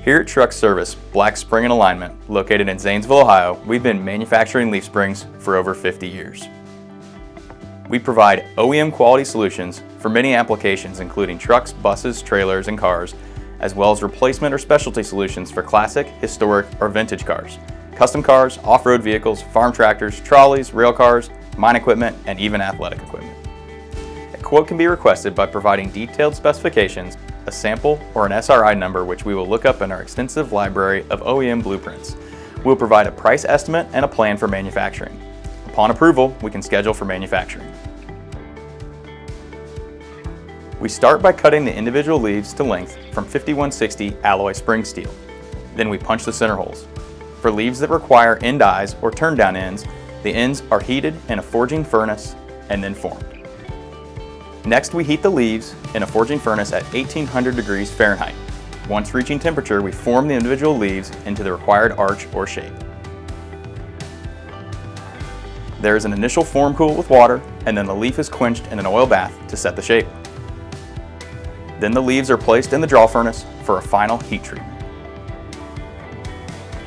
Here at Truck Service, Black Spring and Alignment, located in Zanesville, Ohio, we've been manufacturing leaf springs for over 50 years. We provide OEM quality solutions for many applications including trucks, buses, trailers, and cars, as well as replacement or specialty solutions for classic, historic, or vintage cars, custom cars, off-road vehicles, farm tractors, trolleys, rail cars, mine equipment, and even athletic equipment. A quote can be requested by providing detailed specifications, a sample, or an SRI number which we will look up in our extensive library of OEM blueprints. We'll provide a price estimate and a plan for manufacturing. Upon approval, we can schedule for manufacturing. We start by cutting the individual leaves to length from 5160 alloy spring steel. Then we punch the center holes. For leaves that require end eyes or turn down ends, the ends are heated in a forging furnace and then formed. Next, we heat the leaves in a forging furnace at 1800 degrees Fahrenheit. Once reaching temperature, we form the individual leaves into the required arch or shape. There is an initial form cool with water, and then the leaf is quenched in an oil bath to set the shape. Then the leaves are placed in the draw furnace for a final heat treatment.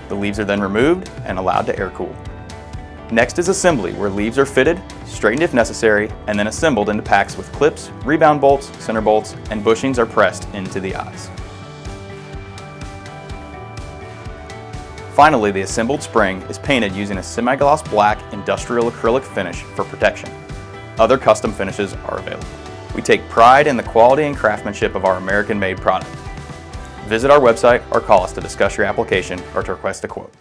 The leaves are then removed and allowed to air cool. Next is assembly, where leaves are fitted, straightened if necessary, and then assembled into packs with clips, rebound bolts, center bolts, and bushings are pressed into the eyes. Finally, the assembled spring is painted using a semi-gloss black industrial acrylic finish for protection. Other custom finishes are available. We take pride in the quality and craftsmanship of our American-made product. Visit our website or call us to discuss your application or to request a quote.